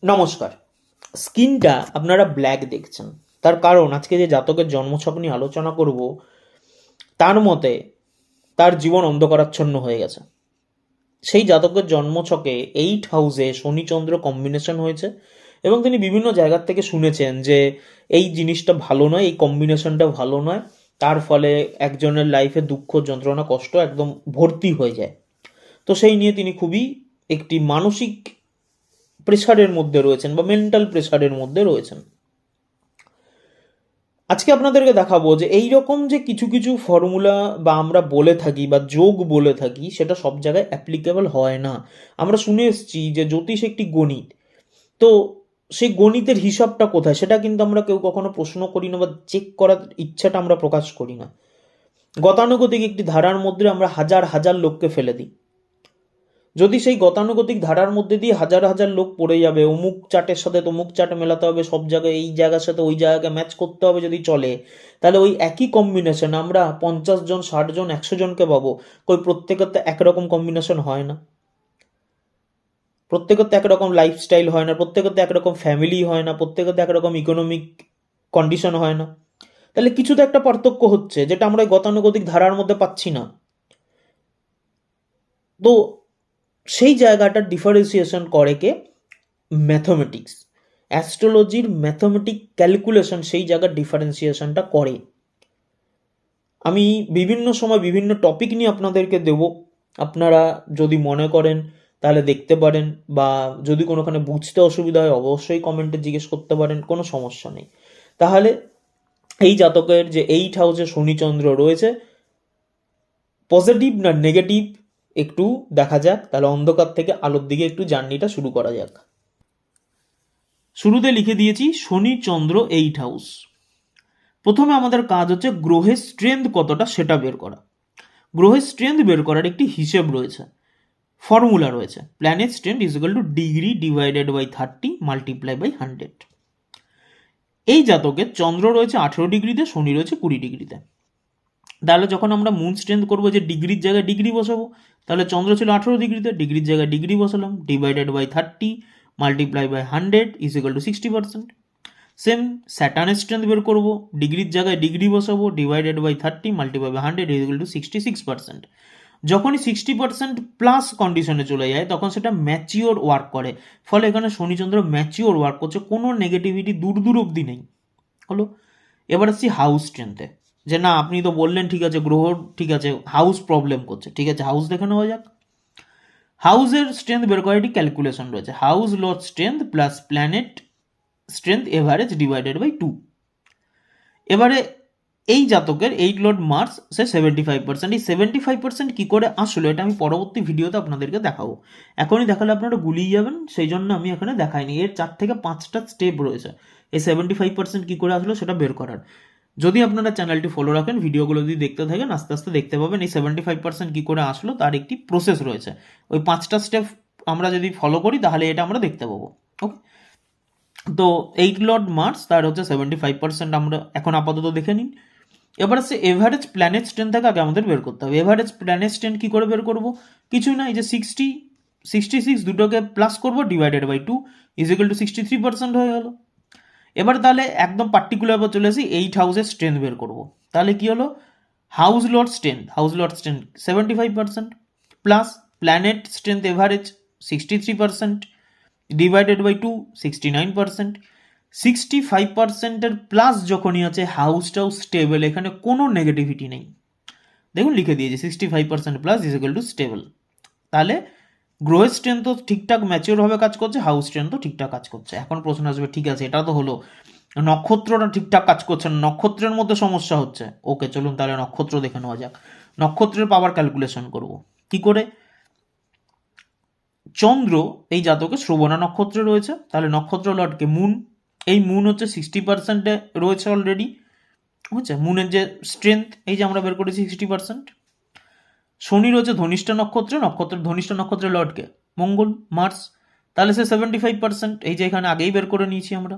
নমস্কার। স্কিনটা আপনারা ব্ল্যাক দেখছেন, তার কারণ আজকে যে জাতকের জন্মছক নিয়ে আলোচনা করব তার মতে তার জীবন অন্ধকারাচ্ছন্ন হয়ে গেছে। সেই জাতকের জন্মছকে 8 হাউসে শনি চন্দ্র কম্বিনেশন হয়েছে এবং তিনি বিভিন্ন জায়গার থেকে শুনেছেন যে এই জিনিসটা ভালো নয়, এই কম্বিনেশনটা ভালো নয়, তার ফলে একজনের লাইফে দুঃখ যন্ত্রণা কষ্ট একদম ভর্তি হয়ে যায়। তো সেই নিয়ে তিনি খুবই একটি মানসিক প্রেশারের মধ্যে রয়েছেন বা মেন্টাল প্রেশারের মধ্যে রয়েছেন। আজকে আপনাদেরকে দেখাবো যে এই রকম যে কিছু কিছু ফর্মুলা বা আমরা বলে থাকি বা যোগ বলে থাকি সেটা সব জায়গায় অ্যাপ্লিকেবল হয় না। আমরা শুনে এসেছি যে জ্যোতিষ একটি গণিত, তো সেই গণিতের হিসাবটা কোথায় সেটা কিন্তু আমরা কেউ কখনো প্রশ্ন করি না বা চেক করার ইচ্ছাটা আমরা প্রকাশ করি না। গতানুগতিক একটি ধারার মধ্যে আমরা হাজার হাজার লোককে ফেলে দিই। যদি সেই গতানুগতিক ধারার মধ্যে দিয়ে হাজার হাজার লোক পড়ে যাবে, অমুক চার্টের সাথে তমুক চার্ট মেলাতে হবে, সব জায়গায় এই জায়গার সাথে ওই জায়গাকে ম্যাচ করতে হবে যদি চলে, তাহলে ওই একই কম্বিনেশন আমরা 50 জন 60 জন 100 জনকে পাবো। কই প্রত্যেকের তো একরকম কম্বিনেশন হয় না, প্রত্যেকের তো একরকম লাইফস্টাইল হয় না, প্রত্যেকের তো একরকম ফ্যামিলি হয় না, প্রত্যেকের তো একরকম ইকোনমিক কন্ডিশন হয় না। তাহলে কিছু তো একটা পার্থক্য হচ্ছে যেটা আমরা ওই গতানুগতিক ধারার মধ্যে পাচ্ছি না। তো সেই জায়গাটার ডিফারেন্সিয়েশন করে কে? ম্যাথমেটিক্স। অ্যাস্ট্রোলজির ম্যাথমেটিক ক্যালকুলেশন সেই জায়গার ডিফারেন্সিয়েশনটা করে। আমি বিভিন্ন সময় বিভিন্ন টপিক নিয়ে আপনাদেরকে দেব, আপনারা যদি মনে করেন তাহলে দেখতে পারেন, বা যদি কোনোখানে বুঝতে অসুবিধা হয় অবশ্যই কমেন্টে জিজ্ঞেস করতে পারেন, কোনো সমস্যা নেই। তাহলে এই জাতকের যে 8 হাউসে শনিচন্দ্র রয়েছে, পজিটিভ না নেগেটিভ একটু দেখা যাক। তাহলে অন্ধকার থেকে আলোর দিকে একটু জার্নিটা শুরু করা যাক। শুরুতে লিখে দিয়েছি শনি চন্দ্র 8 হাউস। প্রথমে আমাদের কাজ হচ্ছে গ্রহের স্ট্রেংথ কতটা সেটা বের করা। গ্রহের স্ট্রেংথ বের করার একটি হিসেব রয়েছে, ফর্মুলা রয়েছে। Planet strength is equal to degree divided by 30 multiply by 100। এই জাতকে চন্দ্র রয়েছে 18 ডিগ্রিতে, শনি রয়েছে 20 ডিগ্রিতে। তাহলে যখন আমরা মুন স্ট্রেংথ করবো যে ডিগ্রির জায়গায় ডিগ্রি বসাবো, তাহলে চন্দ্র ছিল 18 ডিগ্রিতে, ডিগ্রির জায়গায় ডিগ্রি বসালাম, divided by 30 multiply by 100 is equal to 60%। Same স্যাটার্নের স্ট্রেংথ বের করবো, ডিগ্রির জায়গায় ডিগ্রি বসাবো, divided by 30 multiply by 100 is equal to 66%। যখনই 60% প্লাস কন্ডিশনে চলে যায় তখন সেটা ম্যাচিওর ওয়ার্ক করে, ফলে এখানে শনিচন্দ্র ম্যাচিওর ওয়ার্ক করছে, কোনো নেগেটিভিটি দূর দূর অবধি নেই। হলো। এবার আসছি হাউস স্ট্রেংথে, যে না আপনি তো বললেন ঠিক আছে গ্রহ ঠিক আছে, হাউস প্রবলেম করছে, ঠিক আছে হাউস দেখে নেওয়া যাক। হাউসের স্ট্রেংথ বের করার একটি ক্যালকুলেশন রয়েছে, house lord strength plus planet strength average divided by 2। এবারে এই জাতকের 8 লর্ড মার্স সে 75%, এই 75% কী করে আসলো এটা আমি পরবর্তী ভিডিওতে আপনাদেরকে দেখাবো। এখনই দেখালে আপনারা গুলিয়ে যাবেন, সেই জন্য আমি এখানে দেখাইনি। এর 4 থেকে 5টা স্টেপ রয়েছে এই 75% কী করে আসলো সেটা বের করার। যদি আপনারা চ্যানেলটি ফলো রাখেন, ভিডিওগুলো যদি দেখতে থাকেন, আস্তে আস্তে দেখতে পাবেন এই 75% কী করে আসলো তার একটি প্রসেস রয়েছে। ওই 5টা স্টেপ আমরা যদি ফলো করি তাহলে এটা আমরা দেখতে পাবো। ওকে, তো 8 লর্ড মার্স তার হচ্ছে 75%, আমরা এখন আপাতত দেখে নিন। এবার হচ্ছে এভারেজ প্ল্যানেট স্ট্রেংথটাকে আগে আমাদের বের করতে হবে। এভারেজ প্ল্যানেট স্ট্রেংথ কী করে বের করবো? কিছুই না, এই যে 66 দুটোকে প্লাস করবো, divided by 2 is equal to 63% হয়ে গেল। এবার তাহলে একদম পার্টিকুলার চলে আসি 8 হাউসের স্ট্রেংথ বের করবো। তাহলে কি হলো? House lord strength 75% plus planet strength average 63% divided by 2 69%। 65%-এর প্লাস যখনই আছে হাউসটাও স্টেবল, এখানে কোনো নেগেটিভিটি নেই। দেখুন লিখে দিয়েছি 65% plus is equal two stable. তাহলে গ্রহের স্ট্রেংথ তো ঠিকঠাক ম্যাচিওরভাবে কাজ করছে, হাউস স্ট্রেংথ তো ঠিকঠাক কাজ করছে। এখন প্রশ্ন আসবে ঠিক আছে এটা তো হলো, নক্ষত্রটা ঠিকঠাক কাজ করছে না, নক্ষত্রের মধ্যে সমস্যা হচ্ছে। ওকে চলুন তাহলে নক্ষত্র দেখে নেওয়া যাক। নক্ষত্রের পাওয়ার ক্যালকুলেশন করব কি করে? চন্দ্র এই জাতকে শ্রবণা নক্ষত্রে রয়েছে, তাহলে নক্ষত্র লর্ডকে মুন, এই মুন হচ্ছে 60%-এ রয়েছে অলরেডি, বুঝছে? মুনের যে স্ট্রেংথ এই যে আমরা বের করেছি 60%। শনি রয়েছে ধনিষ্ঠা নক্ষত্রে, ধনিষ্ঠা নক্ষত্রের লর্ডকে মঙ্গল মার্স, তাহলে সে 75%, এই যে এখানে আগেই বের করে নিয়েছি আমরা।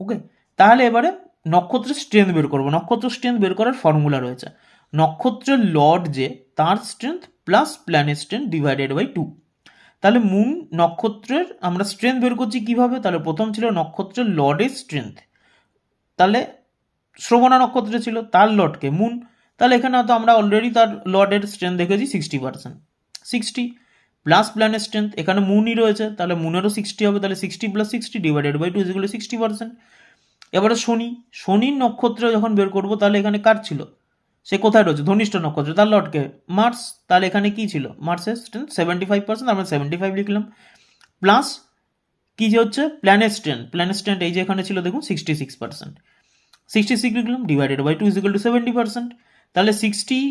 ওকে, তাহলে এবারে নক্ষত্রের স্ট্রেংথ বের করবো। নক্ষত্র স্ট্রেংথ বের করার ফর্মুলা রয়েছে, নক্ষত্রের লর্ড যে তার strength plus planet strength divided by 2। তাহলে মুন নক্ষত্রের আমরা স্ট্রেংথ বের করছি কিভাবে? তাহলে প্রথম ছিল নক্ষত্রের লর্ডের স্ট্রেংথ, তাহলে শ্রবণা নক্ষত্রে ছিল তার লর্ডকে মুন, তাহলে এখানে তো আমরা অলরেডি তার লর্ডের স্ট্রেংথ দেখেছি 60%, 60 প্লাস প্ল্যানের স্ট্রেংথ, এখানে মুনই রয়েছে তাহলে মুনেরও 60 হবে, তাহলে 60 + 60 ডিভাইডেড বাই 2 ইকুয়াল 60%। এবারে শনির নক্ষত্র যখন বের করবো তাহলে এখানে কার ছিল, সে কোথায় রয়েছে, ধনিষ্ঠ নক্ষত্র, তার লর্ডকে মার্স, তাহলে এখানে কি ছিল মার্সের স্ট্রেংথ 75%, আমরা 75 লিখলাম, প্লাস কি যে হচ্ছে প্ল্যানেট স্ট্রেংথ এই যে এখানে ছিল দেখুন 66%, 66 লিখলাম ডিভাইডেড বাই 2 ইকুয়াল 70%, তাহলে 60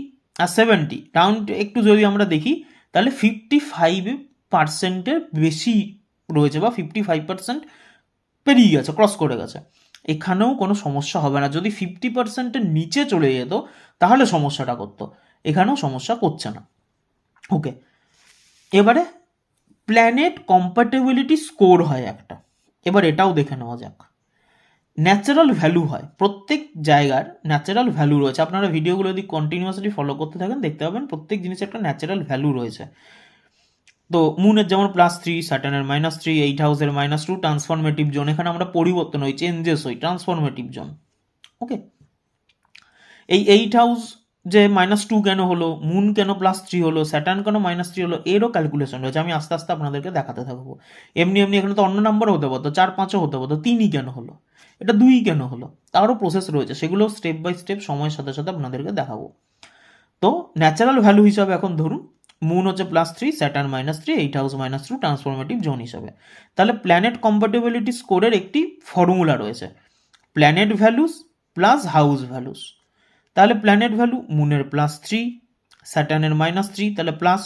আর 70 রাউন্ড একটু যদি আমরা দেখি তাহলে 55%-এর বেশি রয়েছে বা 55% পেরিয়ে গেছে, ক্রস করে গেছে। এখানেও কোনো সমস্যা হবে না, যদি 50%-এর নিচে চলে যেত তাহলে সমস্যাটা করতো, এখানেও সমস্যা করছে না। ওকে, এবারে প্ল্যানেট কম্প্যাটেবিলিটি স্কোর হয় একটা, এবার এটাও দেখে নেওয়া যাক। ন্যাচারাল ভ্যালু হয়, প্রত্যেক জায়গার ন্যাচারাল ভ্যালু রয়েছে, আপনারা ভিডিওগুলো যদি কন্টিনিউয়াসলি ফলো করতে থাকেন দেখতে পাবেন প্রত্যেক জিনিসের একটা ন্যাচারাল ভ্যালু রয়েছে। তো মুনের যেমন +3, স্যাটার্নের -3, 8 হাউসের -2, ট্রান্সফরমেটিভ জোন, এখানে আমরা পরিবর্তন হই, চেঞ্জেস হই, ট্রান্সফরমেটিভ জোন। ওকে, এই 8 হাউস যে -2 কেন হলো, মুন কেন +3 হলো, স্যাটার্ন কেন -3 হলো, এরও ক্যালকুলেশন রয়েছে, আমি আস্তে আস্তে আপনাদেরকে দেখাতে থাকবো। এমনি এখানে তো অন্য নাম্বার হতে পারতো, 4-5ও হতে পারতো, 3ই কেন হলো, এটা 2 কেন হলো, তারও প্রসেস রয়েছে, সেগুলো স্টেপ বাই স্টেপ সময়ের সাথে সাথে আপনাদেরকে দেখাবো। তো ন্যাচারাল ভ্যালু হিসাবে এখন ধরুন মুন হচ্ছে +3, স্যাটার্ন -3, 8 হাউস -2, ট্রান্সফরমেটিভ জোন হিসাবে। তাহলে প্ল্যানেট কম্প্যাটেবিলিটি স্কোরের একটি ফর্মুলা রয়েছে, planet values plus house values. তাহলে প্ল্যানেট ভ্যালু মুনের +3, স্যাটার্নের -3, তাহলে প্লাস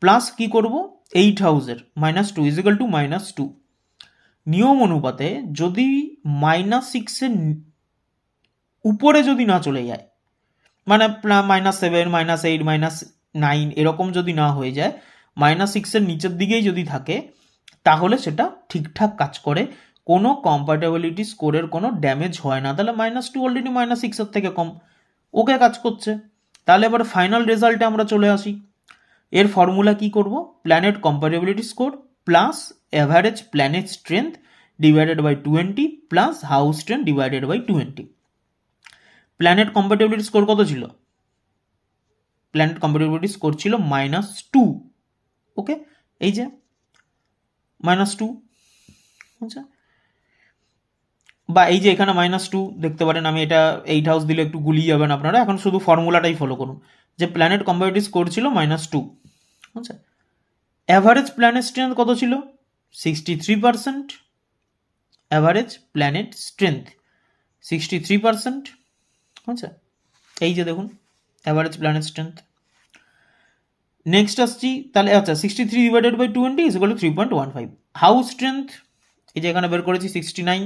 প্লাস কী করবো 8 হাউসের -2 ইজিক্যাল টু -2। নিয়ম অনুপাতে যদি -6-এর উপরে যদি না চলে যায়, মানে -7, -8, -9 এরকম যদি না হয়ে যায়, -6-এর নিচের দিকেই যদি থাকে তাহলে সেটা ঠিকঠাক কাজ করে, কোনো কম্প্যাটেবিলিটি স্কোরের কোনো ড্যামেজ হয় না। তাহলে -2 অলরেডি -6-এর থেকে কম, ওকে কাজ করছে। তাহলে এবার ফাইনাল রেজাল্টে আমরা চলে আসি, এর ফর্মুলা কি করব, planet compatibility score plus average planet strength divided by 20 plus house strength divided by 20। Planet compatibility score কত ছিল, প্ল্যানেট কম্প্যাটেবিলিটি স্কোর ছিল -2। ওকে, এই যে -2, আচ্ছা, বা এই যে এখানে -2 দেখতে পারেন, আমি এটা 8 হাউস দিলে একটু গুলিয়ে যাবেন আপনারা, এখন শুধু ফর্মুলাটাই ফলো করুন, যে প্ল্যানেট কম্প্যাটেবিলিটি স্কোর ছিল -2, আচ্ছা। অ্যাভারেজ প্ল্যানেট স্ট্রেংথ কত ছিল, 63%, অ্যাভারেজ প্ল্যানেট স্ট্রেংথ 63%, আচ্ছা, এই যে দেখুন অ্যাভারেজ প্ল্যানেট স্ট্রেংথ। নেক্সট আসছি, তাহলে আচ্ছা 63 divided by 20 is equal to 3.15। House strength এই যে এখানে বের করেছি 69,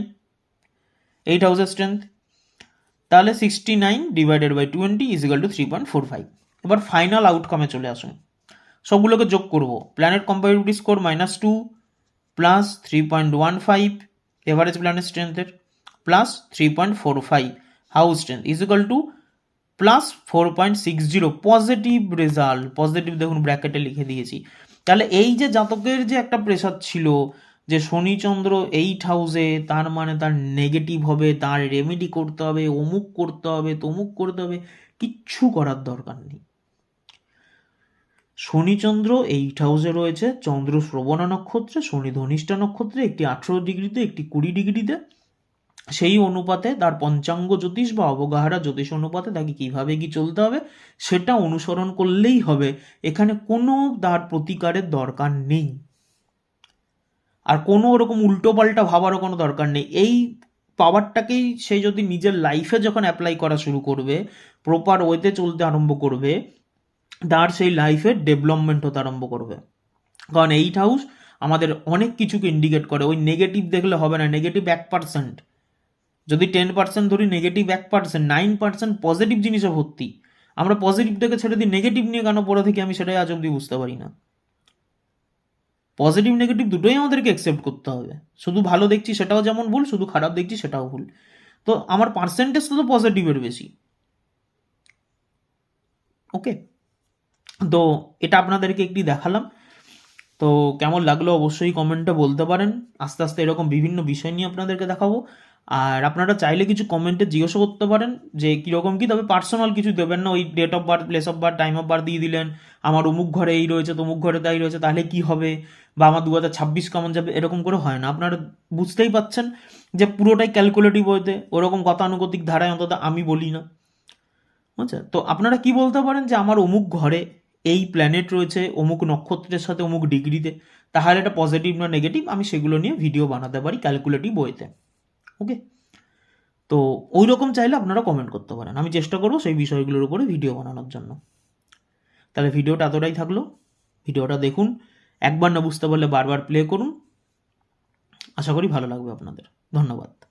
8 হাউসের স্ট্রেংথ, তাহলে 69 divided by 20 is equal to 3.45। এবার ফাইনাল আউটকামে চলে আসুন, সবগুলোকে যোগ করব, planet compatibility score -2 plus 3.15 average planet স্ট্রেংথের plus 3.45 house strength is equal to plus 4.60 positive result, positive দেখুন ব্র্যাকেটে লিখে দিয়েছি। তাহলে এই যে জাতকের যে একটা প্রেশার ছিল যে শনিচন্দ্র 8 হাউসে, তার মানে তার নেগেটিভ হবে, তার রেমেডি করতে হবে, অমুক করতে হবে, তমুক করতে হবে, কিচ্ছু করার দরকার নেই। শনিচন্দ্র 8 হাউসে রয়েছে, চন্দ্র শ্রবণা নক্ষত্রে, শনি ধনিষ্ঠা নক্ষত্রে, একটি 18 ডিগ্রিতে, একটি 20 ডিগ্রিতে, সেই অনুপাতে তার পঞ্চাঙ্গ জ্যোতিষ বা অবগাহরা জ্যোতিষ অনুপাতে তাকে কিভাবে কি চলতে হবে সেটা অনুসরণ করলেই হবে, এখানে কোনো তার প্রতিকারের দরকার নেই, আর কোনো ওরকম উল্টো পাল্টা ভাবারও কোনো দরকার নেই। এই পাওয়ারটাকেই সে যদি নিজের লাইফে যখন অ্যাপ্লাই করা শুরু করবে, প্রপার ওয়েতে চলতে আরম্ভ করবে, তার সেই লাইফের ডেভেলপমেন্ট হতে আরম্ভ করবে। কারণ 8 হাউস আমাদের অনেক কিছুকে ইন্ডিকেট করে, ওই নেগেটিভ দেখলে হবে না, নেগেটিভ 1%, যদি 10% ধরি নেগেটিভ 1%, 9% পজিটিভ জিনিসে ভর্তি, আমরা পজিটিভটাকে ছেড়ে দিই, নেগেটিভ নিয়ে কেন পড়ে থাকি আমি সেটাই আজ অব্দি বুঝতে পারি না। পজিটিভ নেগেটিভ দুটোই আমাদেরকে অ্যাকসেপ্ট করতে হবে, শুধু ভালো দেখছি সেটাও যেমন ভুল, শুধু খারাপ দেখছি সেটাও ভুল। তো আমার পার্সেন্টেজ তো পজিটিভের বেশি। ওকে, তো এটা আপনাদেরকে একটি দেখালাম। তো কেমন লাগলো অবশ্যই কমেন্টে বলতে পারেন। আস্তে আস্তে এরকম বিভিন্ন বিষয় নিয়ে আপনাদেরকে দেখাবো। আর আপনারা চাইলে কিছু কমেন্টে জিজ্ঞাসা করতে পারেন যে কীরকম কী, তবে পার্সোনাল কিছু দেবেন না। ওই date of birth, place of birth, time of birth দিয়ে দিলেন, আমার অমুক ঘরে এই রয়েছে, তমুক ঘরে তাই রয়েছে, তাহলে কি হবে, বা আমার 2026 কেমন যাবে, এরকম করে হয় না। আপনারা বুঝতেই পাচ্ছেন যে পুরোটাই ক্যালকুলেটিভ ওয়েতে, ওরকম গতানুগতিক ধারায় অন্তত আমি বলি না। আচ্ছা, তো আপনারা কি বলতে পারেন যে আমার অমুক ঘরে এই প্ল্যানেট রয়েছে, অমুক নক্ষত্রের সাথে অমুক ডিগ্রিতে, তাহলে এটা পজিটিভ না নেগেটিভ, আমি সেগুলো নিয়ে ভিডিও বানাতে পারি ক্যালকুলেটিভ ওয়েতে। ওকে, তো ওই রকম চাইলে আপনারা কমেন্ট করতে পারেন, আমি চেষ্টা করবো সেই বিষয়গুলোর উপরে ভিডিও বানানোর জন্য। তাহলে ভিডিওটা এতটাই থাকলো, ভিডিওটা দেখুন, একবার না বুঝতে পারলে বারবার প্লে করুন, আশা করি ভালো লাগবে আপনাদের। ধন্যবাদ।